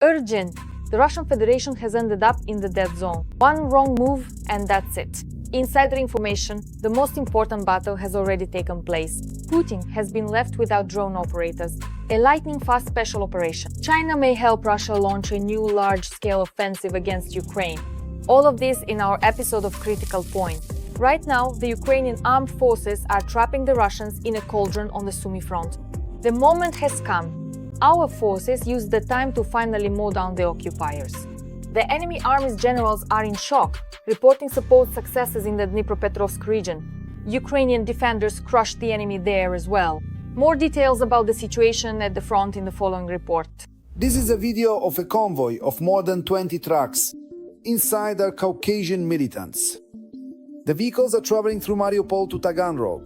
Urgent! The Russian Federation has ended up in the dead zone. One wrong move and that's it. Insider information, the most important battle has already taken place. Putin has been left without drone operators. A lightning-fast special operation. China may help Russia launch a new large-scale offensive against Ukraine. All of this in our episode of Critical Point. Right now, the Ukrainian armed forces are trapping the Russians in a cauldron on the Sumy front. The moment has come. Our forces use the time to finally mow down the occupiers. The enemy army's generals are in shock, reporting supposed successes in the Dnipropetrovsk region. Ukrainian defenders crushed the enemy there as well. More details about the situation at the front in the following report. This is a video of a convoy of more than 20 trucks. Inside are Caucasian militants. The vehicles are traveling through Mariupol to Taganrog.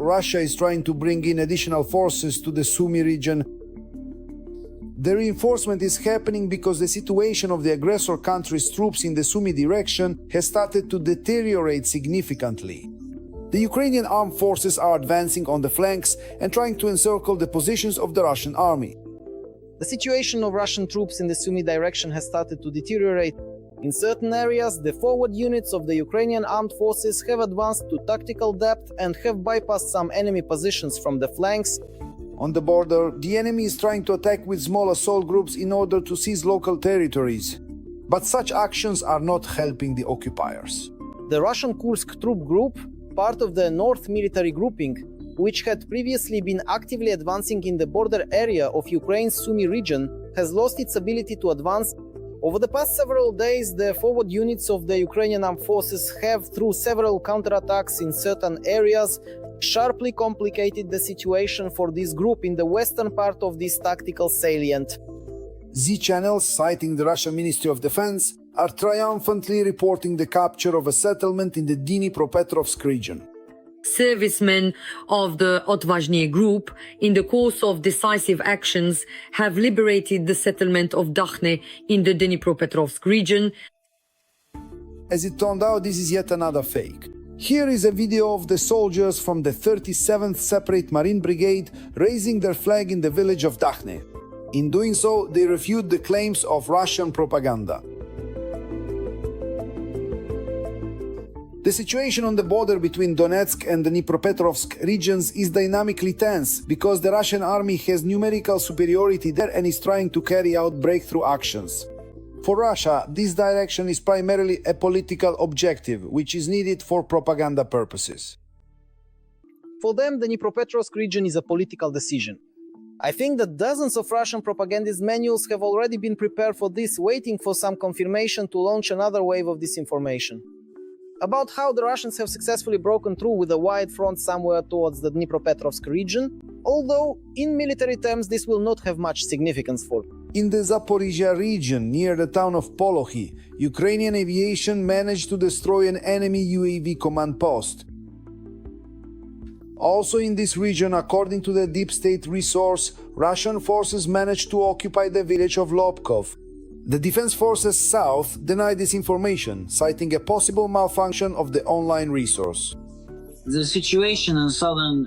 Russia is trying to bring in additional forces to the Sumy region. The reinforcement is happening because the situation of the aggressor country's troops in the Sumy direction has started to deteriorate significantly. The Ukrainian armed forces are advancing on the flanks and trying to encircle the positions of the Russian army. The situation of Russian troops in the Sumy direction has started to deteriorate. In certain areas, the forward units of the Ukrainian armed forces have advanced to tactical depth and have bypassed some enemy positions from the flanks. On the border, the enemy is trying to attack with small assault groups in order to seize local territories. But such actions are not helping the occupiers. The Russian Kursk troop group, part of the North military grouping, which had previously been actively advancing in the border area of Ukraine's Sumy region, has lost its ability to advance. Over the past several days, the forward units of the Ukrainian armed forces have, through several counterattacks in certain areas, sharply complicated the situation for this group in the western part of this tactical salient. Z channels, citing the Russian Ministry of Defense, are triumphantly reporting the capture of a settlement in the Dnipropetrovsk region. Servicemen of the Odvazhny group, in the course of decisive actions, have liberated the settlement of Dakhne in the Dnipropetrovsk region. As it turned out, this is yet another fake. Here is a video of the soldiers from the 37th Separate Marine Brigade raising their flag in the village of Dakhne. In doing so, they refute the claims of Russian propaganda. The situation on the border between Donetsk and the Dnipropetrovsk regions is dynamically tense because the Russian army has numerical superiority there and is trying to carry out breakthrough actions. For Russia, this direction is primarily a political objective, which is needed for propaganda purposes. For them, the Dnipropetrovsk region is a political decision. I think that dozens of Russian propagandist manuals have already been prepared for this, waiting for some confirmation to launch another wave of disinformation. About how the Russians have successfully broken through with a wide front somewhere towards the Dnipropetrovsk region, although in military terms this will not have much significance for. In the Zaporizhia region, near the town of Polochy, Ukrainian aviation managed to destroy an enemy UAV command post. Also in this region, according to the deep state resource, Russian forces managed to occupy the village of Lobkov. The Defense Forces South denied this information, citing a possible malfunction of the online resource. The situation in southern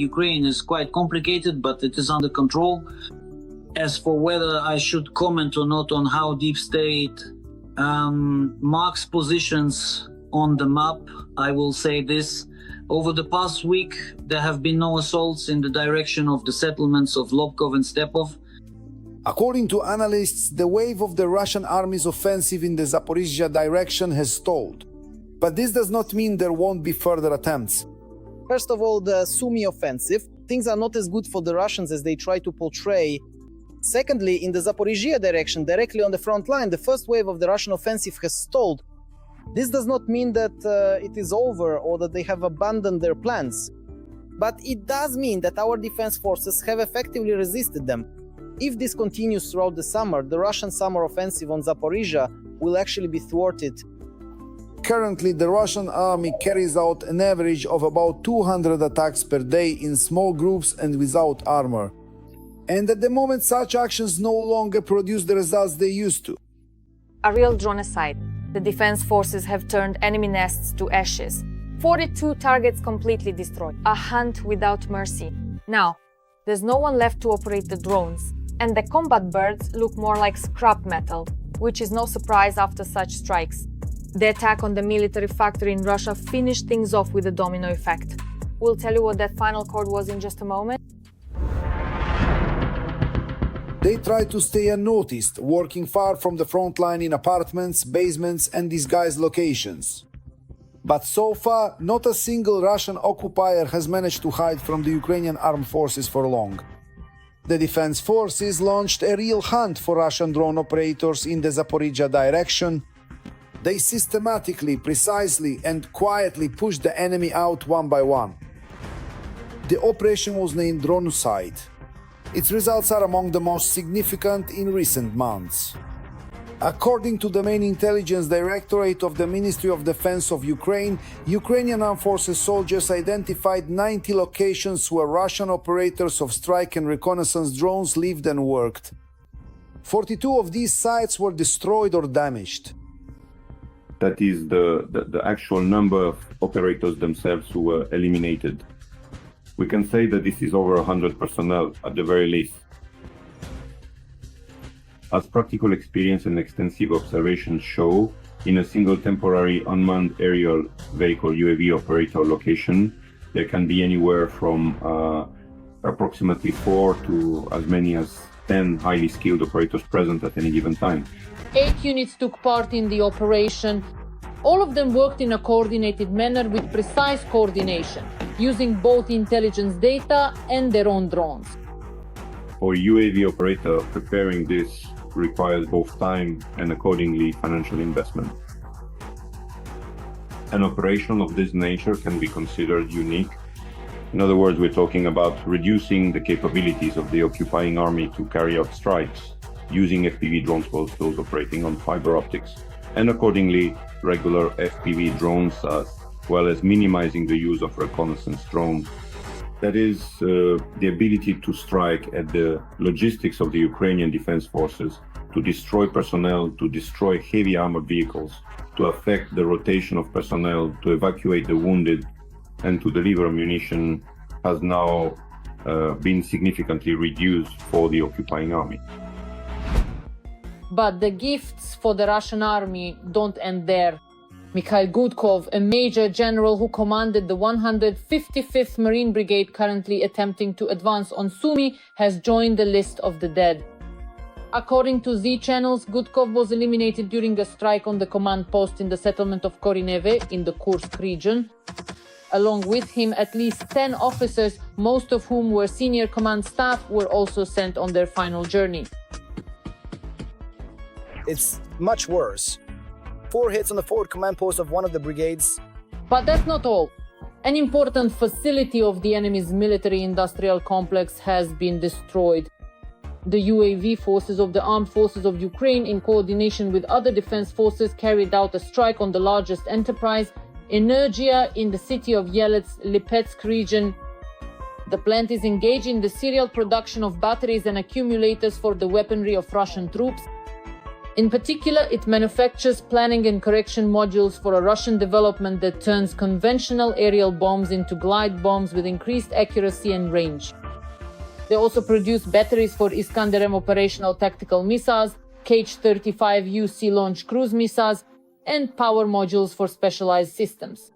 Ukraine is quite complicated, but it is under control. As for whether I should comment or not on how Deep State marks positions on the map, I will say this. Over the past week, there have been no assaults in the direction of the settlements of Lobkov and Stepov. According to analysts, the wave of the Russian army's offensive in the Zaporizhia direction has stalled. But this does not mean there won't be further attempts. First of all, the Sumy offensive. Things are not as good for the Russians as they try to portray. Secondly, in the Zaporizhia direction, directly on the front line, the first wave of the Russian offensive has stalled. This does not mean that it is over or that they have abandoned their plans. But it does mean that our defense forces have effectively resisted them. If this continues throughout the summer, the Russian summer offensive on Zaporizhia will actually be thwarted. Currently, the Russian army carries out an average of about 200 attacks per day in small groups and without armor. And at the moment, such actions no longer produce the results they used to. A real drone aside, the defense forces have turned enemy nests to ashes. 42 targets completely destroyed. A hunt without mercy. Now, there's no one left to operate the drones. And the combat birds look more like scrap metal, which is no surprise after such strikes. The attack on the military factory in Russia finished things off with a domino effect. We'll tell you what that final chord was in just a moment. They tried to stay unnoticed, working far from the front line in apartments, basements, and disguised locations. But so far, not a single Russian occupier has managed to hide from the Ukrainian armed forces for long. The defense forces launched a real hunt for Russian drone operators in the Zaporizhia direction. They systematically, precisely, and quietly pushed the enemy out one by one. The operation was named Dronocide. Its results are among the most significant in recent months. According to the main intelligence directorate of the Ministry of Defense of Ukraine, Ukrainian armed forces soldiers identified 90 locations where Russian operators of strike and reconnaissance drones lived and worked. 42 of these sites were destroyed or damaged. That is the actual number of operators themselves who were eliminated. We can say that this is over 100 personnel at the very least. As practical experience and extensive observations show, in a single temporary unmanned aerial vehicle UAV operator location, there can be anywhere from approximately 4 to as many as 10 highly skilled operators present at any given time. 8 units took part in the operation. All of them worked in a coordinated manner with precise coordination, using both intelligence data and their own drones. For a UAV operator, preparing this requires both time and accordingly financial investment. An operation of this nature can be considered unique. In other words, we're talking about reducing the capabilities of the occupying army to carry out strikes using FPV drones for those operating on fiber optics, and accordingly regular FPV drones, as well as minimizing the use of reconnaissance drones. That is the ability to strike at the logistics of the Ukrainian defense forces, to destroy personnel, to destroy heavy armored vehicles, to affect the rotation of personnel, to evacuate the wounded, and to deliver ammunition has now been significantly reduced for the occupying army. But the gifts for the Russian army don't end there. Mikhail Gudkov, a major general who commanded the 155th Marine Brigade currently attempting to advance on Sumy, has joined the list of the dead. According to Z channels, Gudkov was eliminated during a strike on the command post in the settlement of Korineve in the Kursk region. Along with him, at least 10 officers, most of whom were senior command staff, were also sent on their final journey. It's much worse. 4 hits on the forward command post of one of the brigades. But that's not all. An important facility of the enemy's military-industrial complex has been destroyed. The UAV forces of the Armed Forces of Ukraine, in coordination with other defense forces, carried out a strike on the largest enterprise, Energia, in the city of Yelets-Lipetsk region. The plant is engaged in the serial production of batteries and accumulators for the weaponry of Russian troops. In particular, it manufactures planning and correction modules for a Russian development that turns conventional aerial bombs into glide bombs with increased accuracy and range. They also produce batteries for Iskander-M operational tactical missiles, Kh-35U sea-launched cruise missiles, and power modules for specialized systems.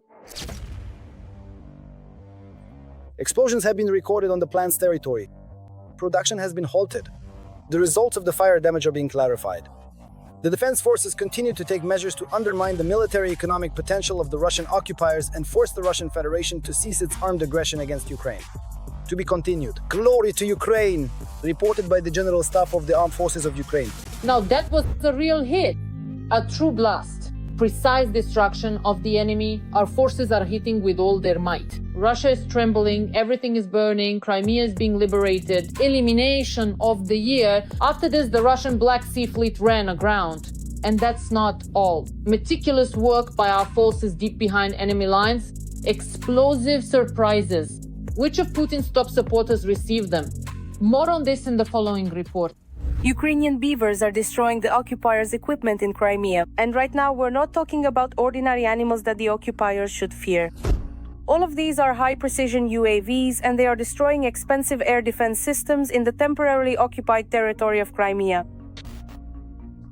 Explosions have been recorded on the plant's territory. Production has been halted. The results of the fire damage are being clarified. The defense forces continue to take measures to undermine the military-economic potential of the Russian occupiers and force the Russian Federation to cease its armed aggression against Ukraine. To be continued. Glory to Ukraine! Reported by the General Staff of the Armed Forces of Ukraine. Now that was a real hit, a true blast. Precise destruction of the enemy. Our forces are hitting with all their might. Russia is trembling, everything is burning, Crimea is being liberated. Elimination of the year. After this, the Russian Black Sea Fleet ran aground. And that's not all. Meticulous work by our forces deep behind enemy lines. Explosive surprises. Which of Putin's top supporters received them? More on this in the following report. Ukrainian beavers are destroying the occupiers' equipment in Crimea. And right now, we're not talking about ordinary animals that the occupiers should fear. All of these are high-precision UAVs, and they are destroying expensive air defense systems in the temporarily occupied territory of Crimea.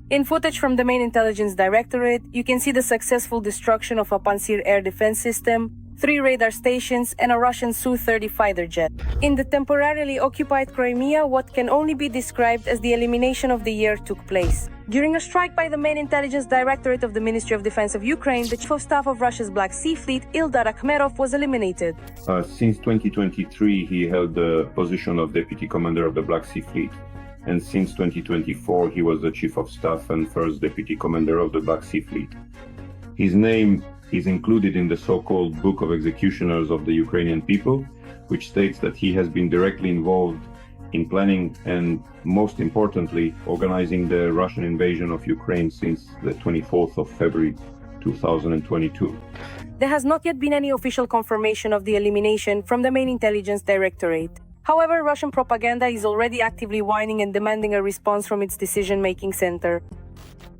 In footage from the main intelligence directorate, you can see the successful destruction of a Pantsir air defense system, 3 radar stations, and a Russian Su-30 fighter jet. In the temporarily occupied Crimea, what can only be described as the elimination of the year took place. During a strike by the main intelligence directorate of the Ministry of Defense of Ukraine, the Chief of Staff of Russia's Black Sea Fleet, Ildar Akhmerov, was eliminated. Since 2023, he held the position of Deputy Commander of the Black Sea Fleet. And since 2024, he was the Chief of Staff and First Deputy Commander of the Black Sea Fleet. His name is included in the so-called Book of Executioners of the Ukrainian People, which states that he has been directly involved in planning and, most importantly, organizing the Russian invasion of Ukraine since the 24th of February 2022. There has not yet been any official confirmation of the elimination from the main intelligence directorate. However, Russian propaganda is already actively whining and demanding a response from its decision-making center.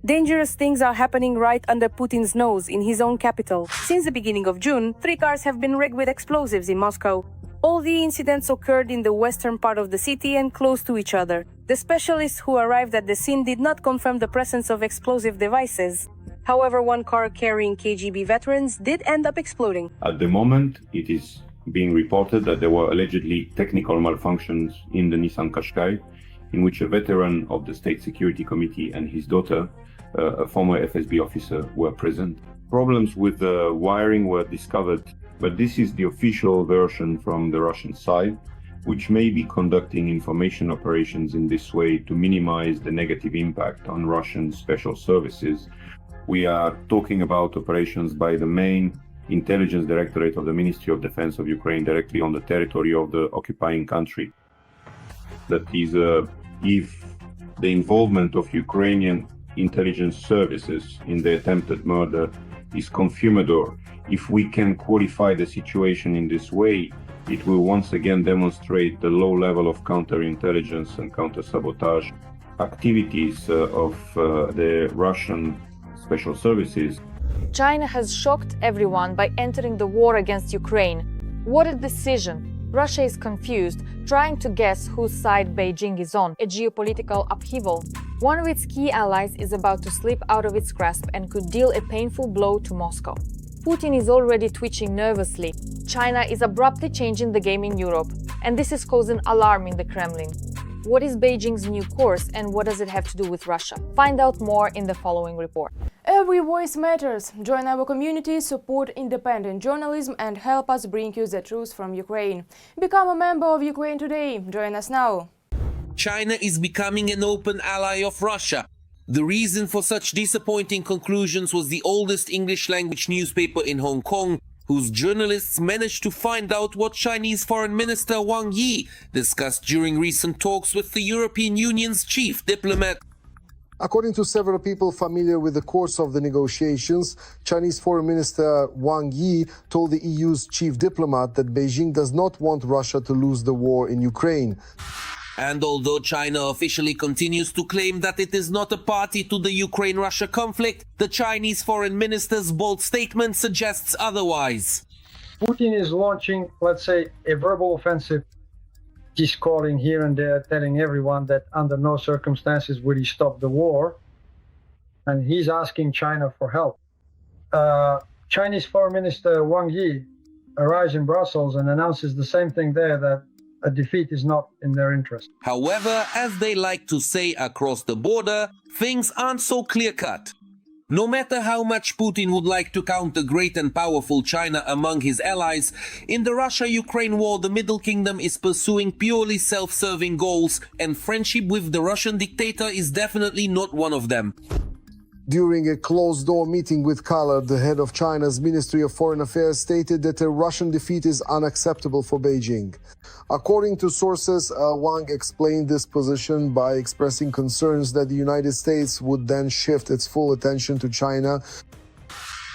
Dangerous things are happening right under Putin's nose in his own capital. Since the beginning of June, 3 cars have been rigged with explosives in Moscow. All the incidents occurred in the western part of the city and close to each other. The specialists who arrived at the scene did not confirm the presence of explosive devices. However, 1 car carrying KGB veterans did end up exploding. At the moment, it is being reported that there were allegedly technical malfunctions in the Nissan Qashqai, in which a veteran of the State Security Committee and his daughter, a former FSB officer, were present. Problems with the wiring were discovered, but this is the official version from the Russian side, which may be conducting information operations in this way to minimize the negative impact on Russian special services. We are talking about operations by the main Intelligence Directorate of the Ministry of Defense of Ukraine directly on the territory of the occupying country. That is, if the involvement of Ukrainian intelligence services in the attempted murder is confirmatory, if we can qualify the situation in this way, it will once again demonstrate the low level of counterintelligence and counter-sabotage activities of the Russian special services. China has shocked everyone by entering the war against Ukraine. What a decision! Russia is confused, trying to guess whose side Beijing is on, a geopolitical upheaval. One of its key allies is about to slip out of its grasp and could deal a painful blow to Moscow. Putin is already twitching nervously. China is abruptly changing the game in Europe, and this is causing alarm in the Kremlin. What is Beijing's new course and what does it have to do with Russia? Find out more in the following report. Every voice matters. Join our community, support independent journalism and help us bring you the truth from Ukraine. Become a member of Ukraine today. Join us now. China is becoming an open ally of Russia. The reason for such disappointing conclusions was the oldest English-language newspaper in Hong Kong, whose journalists managed to find out what Chinese Foreign Minister Wang Yi discussed during recent talks with the European Union's chief diplomat. According to several people familiar with the course of the negotiations, Chinese Foreign Minister Wang Yi told the EU's chief diplomat that Beijing does not want Russia to lose the war in Ukraine. And although China officially continues to claim that it is not a party to the Ukraine-Russia conflict, the Chinese foreign minister's bold statement suggests otherwise. Putin is launching, let's say, a verbal offensive. He's calling here and there, telling everyone that under no circumstances will he stop the war. And he's asking China for help. Chinese Foreign Minister Wang Yi arrives in Brussels and announces the same thing there, that a defeat is not in their interest. However, as they like to say across the border, things aren't so clear-cut. No matter how much Putin would like to count the great and powerful China among his allies, in the Russia-Ukraine war the Middle Kingdom is pursuing purely self-serving goals, and friendship with the Russian dictator is definitely not one of them. During a closed-door meeting with Khaled, the head of China's Ministry of Foreign Affairs stated that a Russian defeat is unacceptable for Beijing. According to sources, Wang explained this position by expressing concerns that the United States would then shift its full attention to China.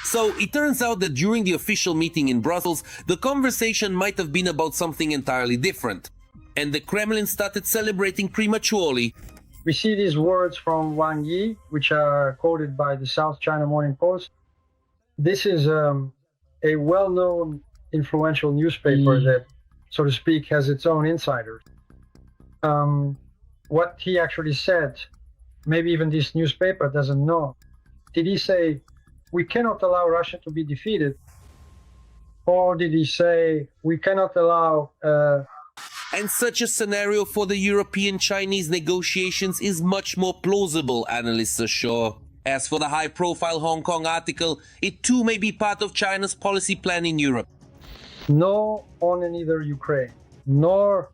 So it turns out that during the official meeting in Brussels, the conversation might have been about something entirely different. And the Kremlin started celebrating prematurely. We see these words from Wang Yi, which are quoted by the South China Morning Post. This is a well-known influential newspaper that, so to speak, has its own insiders. What he actually said, maybe even this newspaper doesn't know. Did he say, we cannot allow Russia to be defeated? Or did he say, we cannot allow... And such a scenario for the European-Chinese negotiations is much more plausible, analysts are sure. As for the high-profile Hong Kong article, it too may be part of China's policy plan in Europe. No on neither Ukraine, nor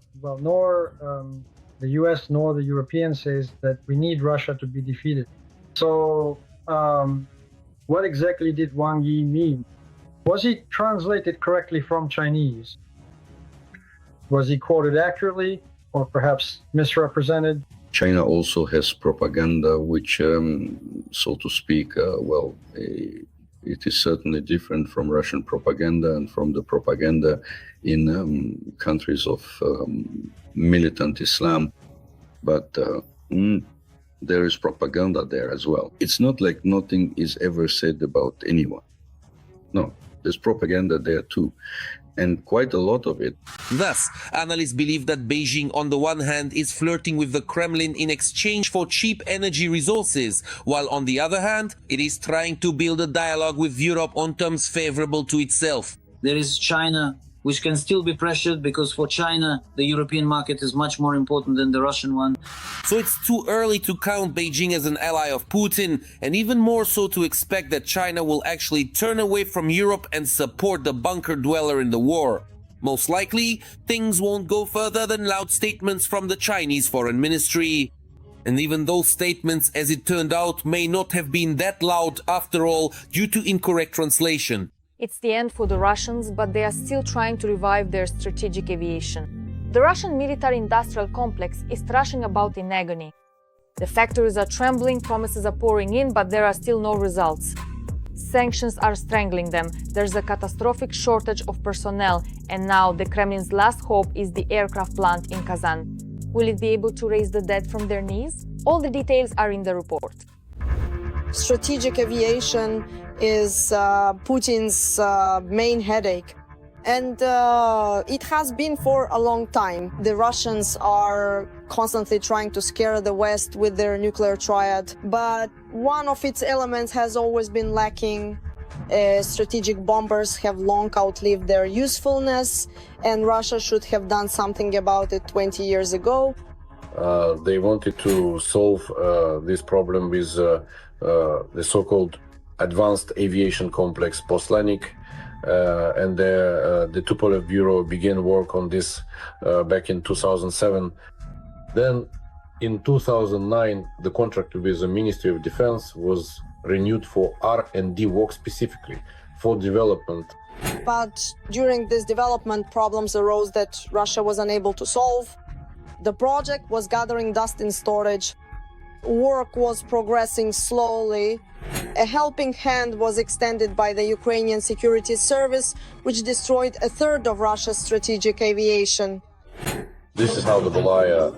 the US nor the European says that we need Russia to be defeated. So what exactly did Wang Yi mean? Was he translated correctly from Chinese? Was he quoted accurately or perhaps misrepresented? China also has propaganda which, so to speak, it is certainly different from Russian propaganda and from the propaganda in countries of militant Islam. But there is propaganda there as well. It's not like nothing is ever said about anyone. No, there's propaganda there too, and quite a lot of it. Thus, analysts believe that Beijing on the one hand is flirting with the Kremlin in exchange for cheap energy resources, while on the other hand, it is trying to build a dialogue with Europe on terms favorable to itself. There is China, which can still be pressured because for China, the European market is much more important than the Russian one. So it's too early to count Beijing as an ally of Putin, and even more so to expect that China will actually turn away from Europe and support the bunker dweller in the war. Most likely, things won't go further than loud statements from the Chinese Foreign Ministry. And even those statements, as it turned out, may not have been that loud after all due to incorrect translation. It's the end for the Russians, but they are still trying to revive their strategic aviation. The Russian military-industrial complex is thrashing about in agony. The factories are trembling, promises are pouring in, but there are still no results. Sanctions are strangling them, there's a catastrophic shortage of personnel, and now the Kremlin's last hope is the aircraft plant in Kazan. Will it be able to raise the dead from their knees? All the details are in the report. Strategic aviation is Putin's main headache. And it has been for a long time. The Russians are constantly trying to scare the West with their nuclear triad, but one of its elements has always been lacking. Strategic bombers have long outlived their usefulness, and Russia should have done something about it 20 years ago. They wanted to solve this problem with the so-called advanced aviation complex Poslanik, and the Tupolev Bureau began work on this back in 2007. Then in 2009, the contract with the Ministry of Defense was renewed for R&D work specifically for development. But during this development, problems arose that Russia was unable to solve. The project was gathering dust in storage. Work was progressing slowly. A helping hand was extended by the Ukrainian Security Service, which destroyed a third of Russia's strategic aviation. This is how the Belaya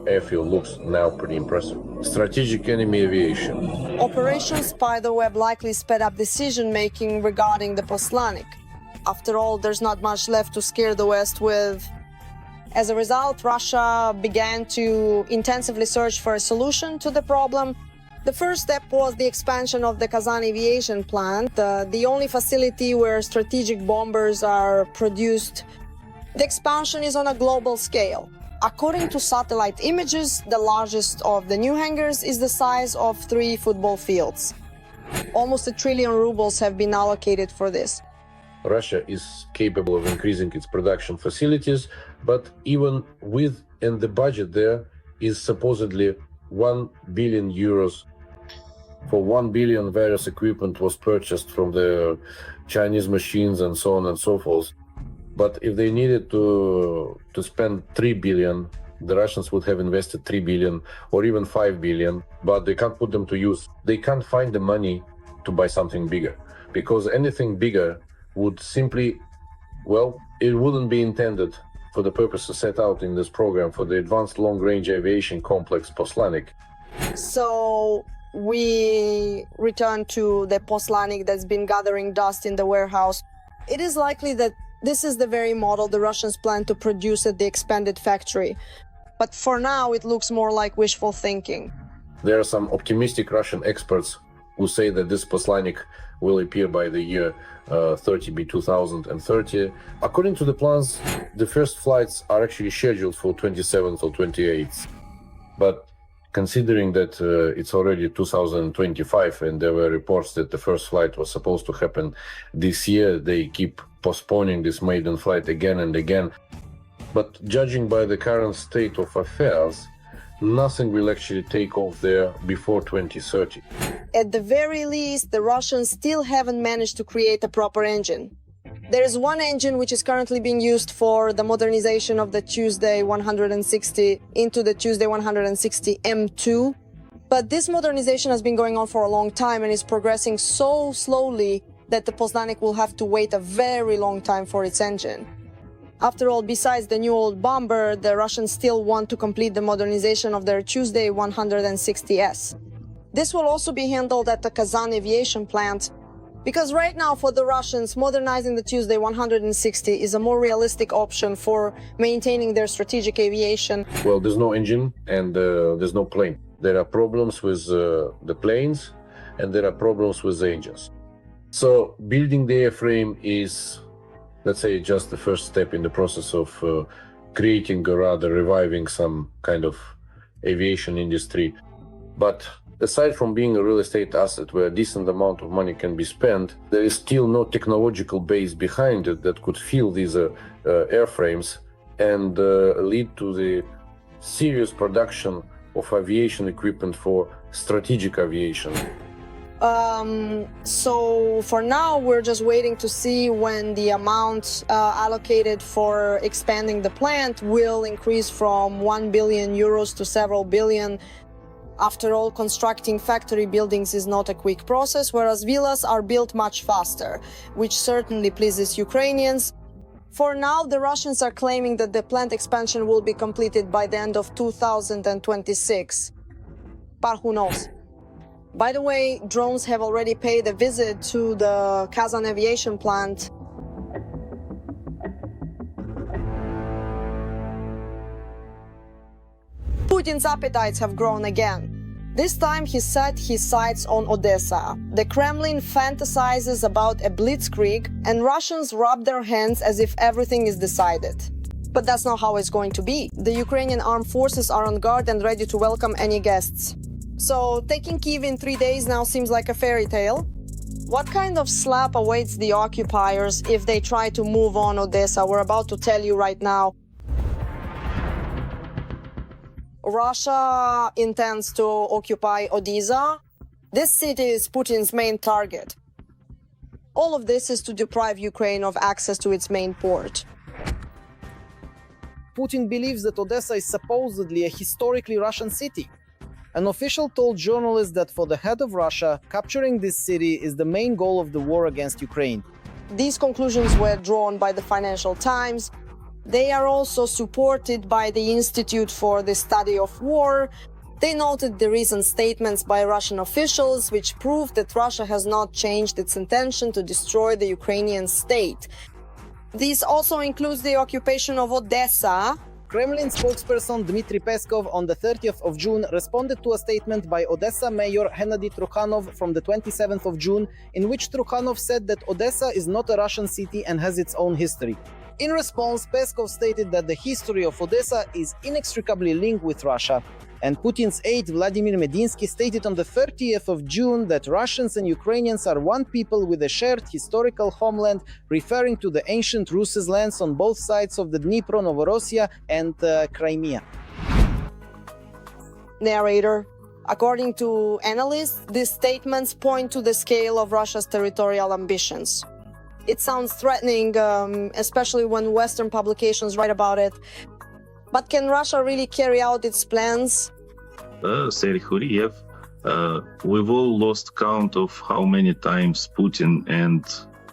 airfield looks now, pretty impressive. Strategic enemy aviation. Operation Spiderweb likely sped up decision-making regarding the Poslanik. After all, there's not much left to scare the West with. As a result, Russia began to intensively search for a solution to the problem. The first step was the expansion of the Kazan aviation plant, the only facility where strategic bombers are produced. The expansion is on a global scale. According to satellite images, the largest of the new hangars is the size of 3 football fields. Almost $1 trillion rubles have been allocated for this. Russia is capable of increasing its production facilities, but even and the budget there is supposedly 1 billion euros. For 1 billion, various equipment was purchased from the Chinese machines and so on and so forth. But if they needed to spend 3 billion, the Russians would have invested 3 billion or even 5 billion, but they can't put them to use. They can't find the money to buy something bigger, because anything bigger would simply, it wouldn't be intended for the purposes set out in this program for the advanced long-range aviation complex Poslanik. So we return to the Poslanik that's been gathering dust in the warehouse. It is likely that This is the very model the Russians plan to produce at the expanded factory. But for now, it looks more like wishful thinking. There are some optimistic Russian experts who say that this Poslanik will appear by the year 2030. According to the plans, the first flights are actually scheduled for 27th or 28th. But considering that it's already 2025 and there were reports that the first flight was supposed to happen this year, they keep postponing this maiden flight again and again. But judging by the current state of affairs, nothing will actually take off there before 2030. At the very least, the Russians still haven't managed to create a proper engine. There is one engine which is currently being used for the modernization of the Tuesday 160 into the Tuesday 160 M2. But this modernization has been going on for a long time and is progressing so slowly that the Poslanik will have to wait a very long time for its engine. After all, besides the new old bomber, the Russians still want to complete the modernization of their Tuesday 160S. This will also be handled at the Kazan aviation plant, because right now for the Russians, modernizing the Tuesday 160 is a more realistic option for maintaining their strategic aviation. Well, there's no engine and there's no plane. There are problems with the planes and there are problems with the engines. So building the airframe is, let's say, just the first step in the process of creating or rather reviving some kind of aviation industry. But aside from being a real estate asset where a decent amount of money can be spent, there is still no technological base behind it that could fill these airframes and lead to the serious production of aviation equipment for strategic aviation. So for now, we're just waiting to see when the amount allocated for expanding the plant will increase from 1 billion euros to several billion. After all, constructing factory buildings is not a quick process, whereas villas are built much faster, which certainly pleases Ukrainians. For now, the Russians are claiming that the plant expansion will be completed by the end of 2026. But who knows? By the way, drones have already paid a visit to the Kazan aviation plant. Putin's appetites have grown again. This time he set his sights on Odessa. The Kremlin fantasizes about a blitzkrieg, and Russians rub their hands as if everything is decided. But that's not how it's going to be. The Ukrainian armed forces are on guard and ready to welcome any guests. So taking Kyiv in 3 days now seems like a fairy tale. What kind of slap awaits the occupiers if they try to move on Odessa? We're about to tell you right now. Russia intends to occupy Odessa. This city is Putin's main target. All of this is to deprive Ukraine of access to its main port. Putin believes that Odessa is supposedly a historically Russian city. An official told journalists that for the head of Russia, capturing this city is the main goal of the war against Ukraine. These conclusions were drawn by the Financial Times. They are also supported by the Institute for the Study of War. They noted the recent statements by Russian officials, which prove that Russia has not changed its intention to destroy the Ukrainian state. This also includes the occupation of Odessa. Kremlin spokesperson Dmitry Peskov on the 30th of June responded to a statement by Odessa Mayor Hennady Trukhanov from the 27th of June, in which Trukhanov said that Odessa is not a Russian city and has its own history. In response, Peskov stated that the history of Odessa is inextricably linked with Russia. And Putin's aide Vladimir Medinsky stated on the 30th of June that Russians and Ukrainians are one people with a shared historical homeland, referring to the ancient Rus' lands on both sides of the Dnipro, Novorossiya and Crimea. Narrator. According to analysts, these statements point to the scale of Russia's territorial ambitions. It sounds threatening, especially when Western publications write about it. But can Russia really carry out its plans? We've all lost count of how many times Putin and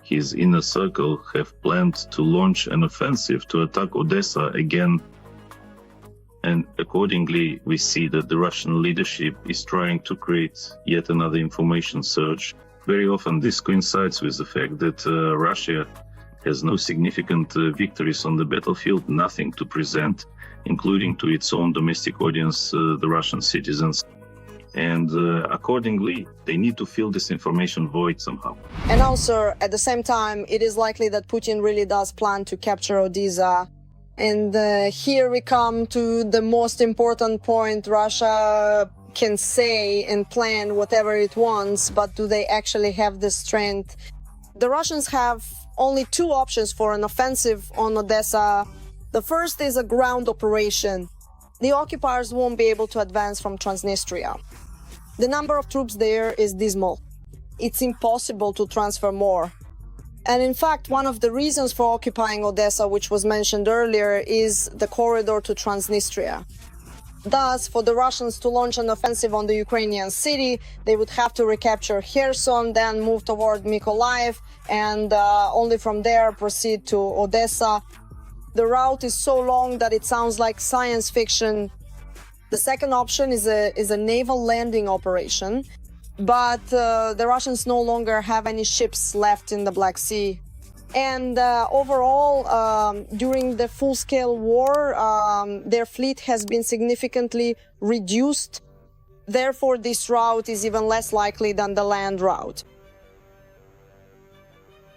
his inner circle have planned to launch an offensive to attack Odessa again. And accordingly, we see that the Russian leadership is trying to create yet another information surge. Very often this coincides with the fact that Russia has no significant victories on the battlefield, nothing to present, including to its own domestic audience, the Russian citizens. And accordingly, they need to fill this information void somehow. And also, at the same time, it is likely that Putin really does plan to capture Odessa. And here we come to the most important point. Russia can say and plan whatever it wants, but do they actually have the strength? The Russians have only two options for an offensive on Odessa. The first is a ground operation. The occupiers won't be able to advance from Transnistria. The number of troops there is dismal. It's impossible to transfer more. And in fact, one of the reasons for occupying Odessa, which was mentioned earlier, is the corridor to Transnistria. Thus, for the Russians to launch an offensive on the Ukrainian city, they would have to recapture Kherson, then move toward Mykolaiv, and only from there proceed to Odessa. The route is so long that it sounds like science fiction. The second option is a naval landing operation, but the Russians no longer have any ships left in the Black Sea. And overall, during the full-scale war, their fleet has been significantly reduced. Therefore, this route is even less likely than the land route.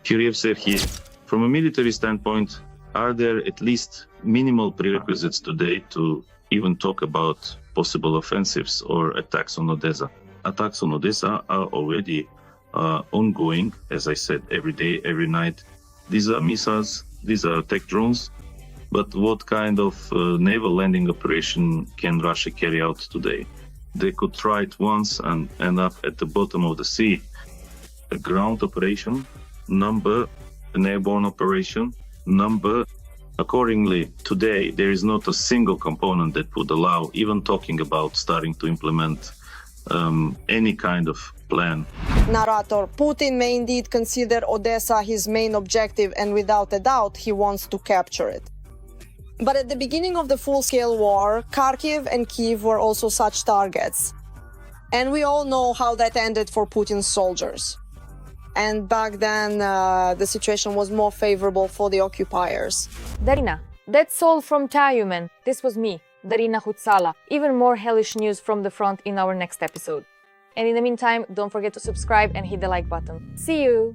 Kiriev Serhiy, from a military standpoint, are there at least minimal prerequisites today to even talk about possible offensives or attacks on Odessa? Attacks on Odessa are already ongoing, as I said, every day, every night. These are missiles, these are attack drones, but what kind of naval landing operation can Russia carry out today? They could try it once and end up at the bottom of the sea. A ground operation, number, an airborne operation, number. Accordingly, today, there is not a single component that would allow even talking about starting to implement any kind of plan. Narrator, Putin may indeed consider Odessa his main objective, and without a doubt, he wants to capture it. But at the beginning of the full-scale war, Kharkiv and Kyiv were also such targets. And we all know how that ended for Putin's soldiers. And back then, the situation was more favorable for the occupiers. Darina, that's all from Tayumen. This was me, Darina Hutsala. Even more hellish news from the front in our next episode. And in the meantime, don't forget to subscribe and hit the like button. See you!